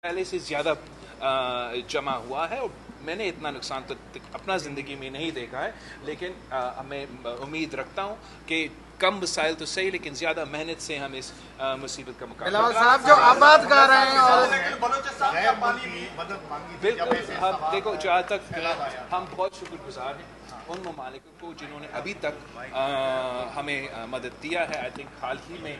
पहले से ज़्यादा जमा हुआ है और मैंने इतना नुकसान तो अपना ज़िंदगी में नहीं देखा है, लेकिन मैं उम्मीद रखता हूँ कि कम वसाइल तो सही लेकिन ज़्यादा मेहनत से हम इस मुसीबत का मुकाबला बिलावल साहब जो आबाद कर रहे हैं और बिल्कुल हम देखो, जहाँ तक हम बहुत शुक्रगुजार हैं उन ममालिकों को जिन्होंने अभी तक हमें मदद दिया है। आई थिंक हाल ही में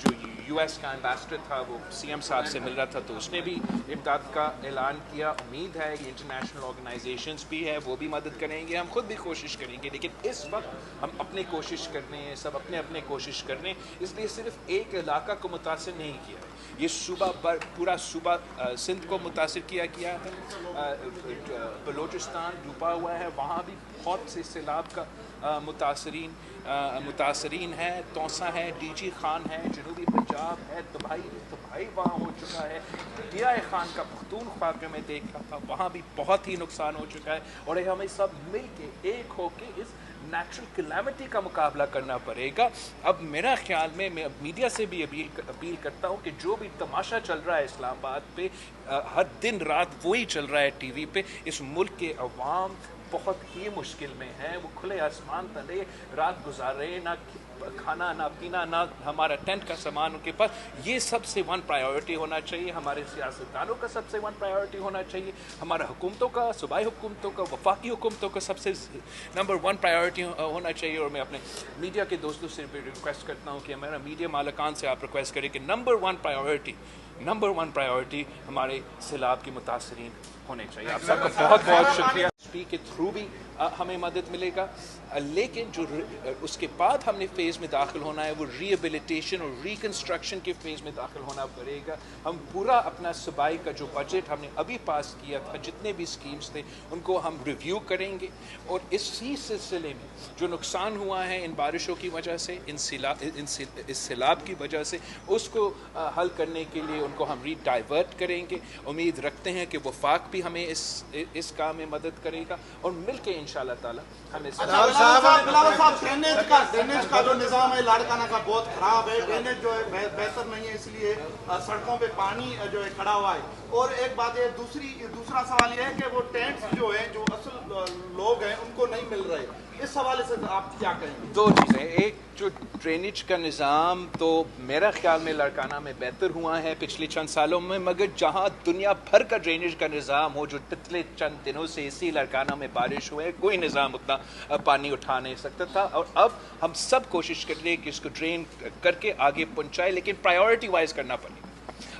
जो यूएस का एम्बेसडर था वो सीएम साहब से मिल रहा था तो उसने भी इमदाद का ऐलान किया। उम्मीद है कि इंटरनेशनल ऑर्गेनाइजेशंस भी है वो भी मदद करेंगे, हम खुद भी कोशिश करेंगे, लेकिन इस वक्त हम अपनी कोशिश करने हैं, सब अपने अपने कोशिश करने, इसलिए सिर्फ एक इलाका को मुतासिर नहीं किया, ये सूबा पूरा सूबा सिंध को मुतासिर किया है। बलोचिस्तान डूबा हुआ है, वहाँ भी बहुत से सैलाब का मुतासरीन है। तौसा है, डीजी खान है, जनूबी पंजाब है, तबाही वहाँ हो चुका है। दिया खान का पख्तूनख्वा के मैं देख रहा था, वहाँ भी बहुत ही नुकसान हो चुका है और हमें सब मिल के एक होके इस नेचुरल कैलामिटी का मुकाबला करना पड़ेगा। अब मेरा ख्याल में मैं मीडिया से भी अपील करता हूँ कि जो भी तमाशा चल रहा है इस्लामाबाद पे, हर दिन रात वही चल रहा है टीवी पे, इस मुल्क के अवाम बहुत ही मुश्किल में है। वो खुले आसमान तले रात गुजार रहे हैं, ना खाना ना पीना ना हमारा टेंट का सामान उनके पास। ये सबसे वन प्रायोरिटी होना चाहिए, हमारे सियासतदानों का सबसे वन प्रायोरिटी होना चाहिए, हमारा हुकूमतों का, सूबाई हुकूमतों का, वफाकी हुकूमतों का सबसे नंबर वन प्रायोरिटी होना चाहिए। और मैं अपने मीडिया के दोस्तों से भी रिक्वेस्ट करता हूँ कि हमारा मीडिया मालकान से आप रिक्वेस्ट करें कि नंबर वन प्रायोरिटी हमारे सैलाब के मुतासरीन होने चाहिए। आप सबका बहुत बहुत शुक्रिया। के थ्रू भी हमें मदद मिलेगा, लेकिन जो उसके बाद हमने फ़ेज़ में दाखिल होना है वो रिहेबिलिटेशन और रिकन्स्ट्रक्शन के फ़ेज़ में दाखिल होना पड़ेगा। हम पूरा अपना सूबाई का जो बजट हमने अभी पास किया था, जितने भी स्कीम्स थे उनको हम रिव्यू करेंगे और इसी सिलसिले में जो नुकसान हुआ है इन बारिशों की वजह से, इस सैलाब की वजह से, उसको हल करने के लिए उनको हम रीडाइवर्ट करेंगे। उम्मीद रखते हैं कि वफाक भी हमें इस काम में मदद करेगा और मिल के इंशाअल्लाह ताला हमें बिलावल साहब ड्रेनेज का जो निज़ाम है लाड़काना का बहुत खराब है, ड्रेनेज जो है बेहतर नहीं है, इसलिए सड़कों पे पानी जो है खड़ा हुआ है। और एक बात है, दूसरा सवाल ये है कि वो टेंट्स जो है जो असल लोग हैं उनको नहीं मिल रहे, इस हवाले से आप क्या कहेंगे? दो चीज़ें, एक जो ड्रेनेज का निज़ाम तो मेरा ख्याल में लाड़काना में बेहतर हुआ है पिछले चंद सालों में, मगर जहाँ दुनिया भर का ड्रेनेज का निज़ाम हो, जो पिछले चंद दिनों से इसी लाड़काना में बारिश हुए, कोई निज़ाम उतना पानी उठा नहीं सकता था। और अब हम सब कोशिश कर रहे हैं कि इसको ड्रेन करके आगे पहुँचाए, लेकिन प्रायोरिटी वाइज करना पड़ेगा।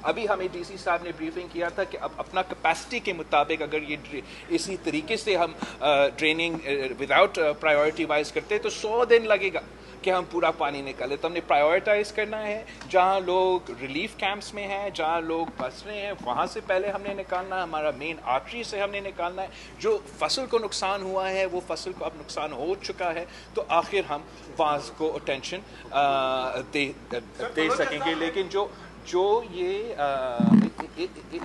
अभी हमें डीसी साहब ने ब्रीफिंग किया था कि अब अपना कैपेसिटी के मुताबिक अगर ये इसी तरीके से हम ड्रेनिंग विदाउट प्रायोरिटी वाइज करते तो 100 दिन लगेगा कि हम पूरा पानी निकालें। तो हमने प्रायोरिटाइज करना है, जहाँ लोग रिलीफ कैंप्स में हैं, जहाँ लोग फंस रहे हैं, वहाँ से पहले हमने निकालना है, हमारा मेन आर्टरी से हमने निकालना है। जो फसल को नुकसान हुआ है वो फसल को अब नुकसान हो चुका है तो आखिर हम वहाँ को अटेंशन दे सकेंगे। लेकिन जो ये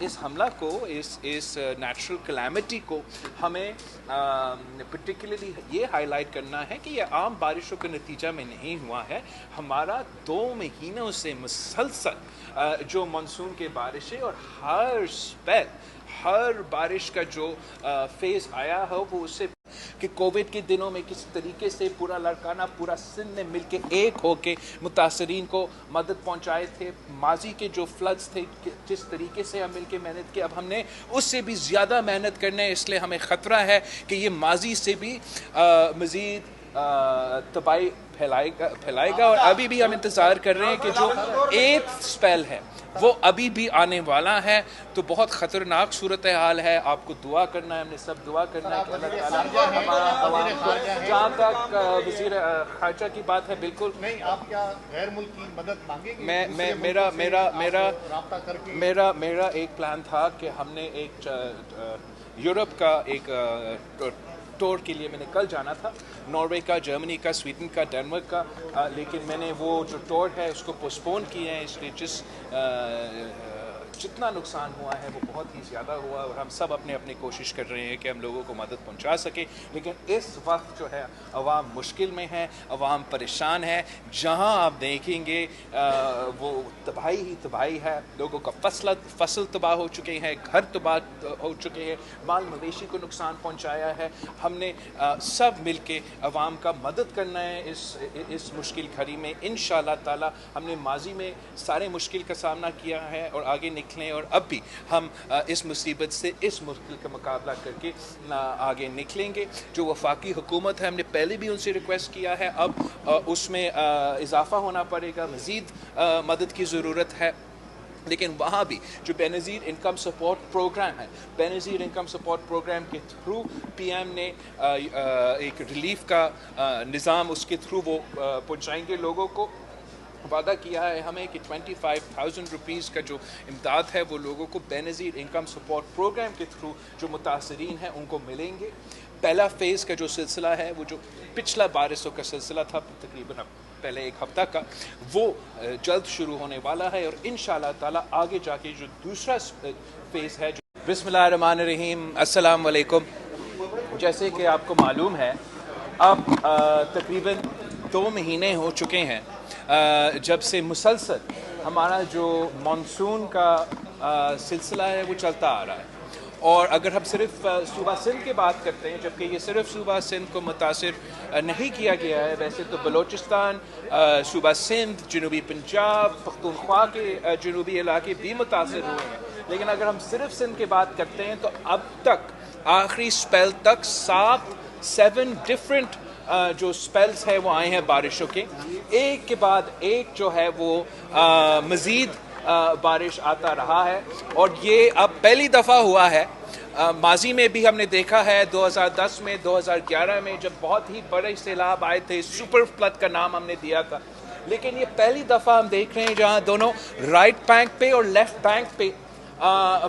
इस हमला को, इस नेचुरल कैलामिटी को हमें पर्टिकुलरली ये हाईलाइट करना है कि ये आम बारिशों के नतीजा में नहीं हुआ है। हमारा 2 महीनों से मुसलसल जो मानसून के बारिशें और हर बारिश का जो फेज़ आया है वो उससे कि कोविड के दिनों में किस तरीके से पूरा लाड़काना, पूरा सिंध ने मिल के एक होके मुतासरीन को मदद पहुंचाए थे। माजी के जो फ्लड्स थे जिस तरीके से हम मिल के मेहनत की, अब हमने उससे भी ज़्यादा मेहनत करना है, इसलिए हमें ख़तरा है कि ये माजी से भी मज़ीद तबाही फैलाएगा। और अभी भी हम इंतज़ार कर रहे हैं कि जो 8th स्पेल है वो अभी भी आने वाला है, तो बहुत ख़तरनाक सूरत हाल है। आपको दुआ करना है, हमने सब दुआ करना है कि अल्लाह ताला हमारा अवाम को, जहाँ तक वज़ीर ख़ारजा की बात है, बिल्कुल नहीं, आप क्या गैर मुल्की मदद मांगेंगे? मेरा एक प्लान था कि हमने एक यूरोप का एक टूर के लिए मैंने कल जाना था, नॉर्वे का, जर्मनी का, स्वीडन का, डेनमार्क का, लेकिन मैंने वो जो टूर है उसको पोस्टपोन किया है, इसलिए جتنا نقصان ہوا ہے وہ بہت ہی زیادہ ہوا اور ہم سب اپنے اپنے کوشش کر رہے ہیں کہ ہم لوگوں کو مدد پہنچا سکیں، لیکن اس وقت جو ہے عوام مشکل میں ہے، عوام پریشان ہے، جہاں آپ دیکھیں گے وہ تباہی ہی تباہی ہے، لوگوں کا فصل تباہ ہو چکے ہیں، گھر تباہ ہو چکے ہیں، مال مویشی کو نقصان پہنچایا ہے۔ ہم نے سب مل کے عوام کا مدد کرنا ہے اس مشکل گھڑی میں۔ انشاءاللہ تعالی ہم نے ماضی میں سارے مشکل کا سامنا کیا ہے اور آگے نکلیں، اور اب بھی ہم اس مصیبت سے اس مشکل کا مقابلہ کر کے آگے نکلیں گے۔ جو وفاقی حکومت ہے، ہم نے پہلے بھی ان سے ریکویسٹ کیا ہے، اب اس میں اضافہ ہونا پڑے گا، مزید مدد کی ضرورت ہے، لیکن وہاں بھی جو بے نظیر انکم سپورٹ پروگرام ہے، بے نظیر انکم سپورٹ پروگرام کے تھرو پی ایم نے ایک ریلیف کا نظام اس کے تھرو وہ پہنچائیں گے لوگوں کو۔ وعدہ کیا ہے ہمیں کہ 25,000 روپیز کا جو امداد ہے وہ لوگوں کو بے نظیر انکم سپورٹ پروگرام کے تھرو جو متاثرین ہیں ان کو ملیں گے۔ پہلا فیز کا جو سلسلہ ہے، وہ جو پچھلا بارشوں کا سلسلہ تھا تقریباً پہلے ایک ہفتہ کا، وہ جلد شروع ہونے والا ہے، اور انشاءاللہ تعالی آگے جا کے جو دوسرا فیز ہے بسم اللہ الرحمن الرحیم۔ السلام علیکم۔ جیسے کہ آپ کو معلوم ہے، اب تقریباً 2 مہینے ہو چکے ہیں جب سے مسلسل ہمارا جو مانسون کا سلسلہ ہے وہ چلتا آ رہا ہے، اور اگر ہم صرف صوبہ سندھ کی بات کرتے ہیں، جبکہ یہ صرف صوبہ سندھ کو متاثر نہیں کیا گیا ہے، ویسے تو بلوچستان، صوبہ سندھ، جنوبی پنجاب، پختونخوا کے جنوبی علاقے بھی متاثر ہوئے ہیں، لیکن اگر ہم صرف سندھ کی بات کرتے ہیں تو اب تک آخری سپیل تک 7 ڈفرینٹ جو سپیلز ہے وہ آئے ہیں بارشوں کے، ایک کے بعد ایک جو ہے وہ مزید بارش آتا رہا ہے، اور یہ اب پہلی دفعہ ہوا ہے۔ ماضی میں بھی ہم نے دیکھا ہے 2010 میں، 2011 میں، جب بہت ہی بڑے سیلاب آئے تھے، سپر فلڈ کا نام ہم نے دیا تھا، لیکن یہ پہلی دفعہ ہم دیکھ رہے ہیں جہاں دونوں رائٹ بینک پہ اور لیفٹ بینک پہ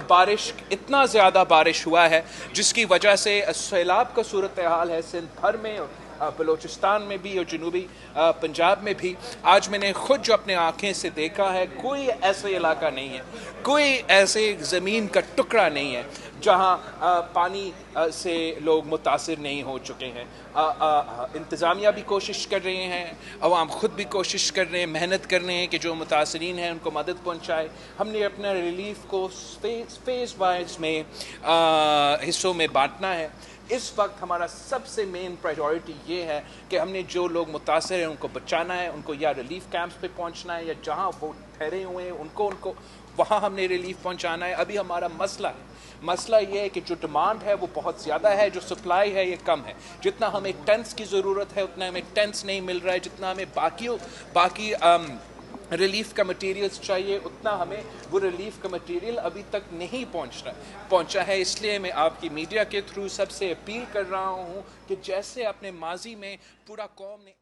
بارش، اتنا زیادہ بارش ہوا ہے جس کی وجہ سے سیلاب کا صورتحال ہے سندھ بھر میں، اور بلوچستان میں بھی، اور جنوبی پنجاب میں بھی۔ آج میں نے خود جو اپنے آنکھیں سے دیکھا ہے، کوئی ایسا علاقہ نہیں ہے، کوئی ایسے زمین کا ٹکڑا نہیں ہے جہاں پانی سے لوگ متاثر نہیں ہو چکے ہیں۔ انتظامیہ بھی کوشش کر رہے ہیں، عوام خود بھی کوشش کر رہے ہیں، محنت کر رہے ہیں کہ جو متاثرین ہیں ان کو مدد پہنچائے۔ ہم نے اپنا ریلیف کو فیز وائز میں حصوں میں بانٹنا ہے۔ اس وقت ہمارا سب سے مین پرائیورٹی یہ ہے کہ ہم نے جو لوگ متاثر ہیں ان کو بچانا ہے، ان کو یا ریلیف کیمپس پہ پہنچنا ہے، یا جہاں وہ ٹھہرے ہوئے ہیں ان کو وہاں ہم نے ریلیف پہنچانا ہے۔ ابھی ہمارا مسئلہ یہ ہے کہ جو ڈیمانڈ ہے وہ بہت زیادہ ہے، جو سپلائی ہے یہ کم ہے۔ جتنا ہمیں ٹینٹس کی ضرورت ہے اتنا ہمیں ٹینٹس نہیں مل رہا ہے، جتنا ہمیں باقی ریلیف کا مٹیریلز چاہیے اتنا ہمیں وہ ریلیف کا مٹیریل ابھی تک نہیں پہنچا ہے۔ اس لیے میں آپ کی میڈیا کے تھرو سب سے اپیل کر رہا ہوں کہ جیسے اپنے ماضی میں پورا قوم نے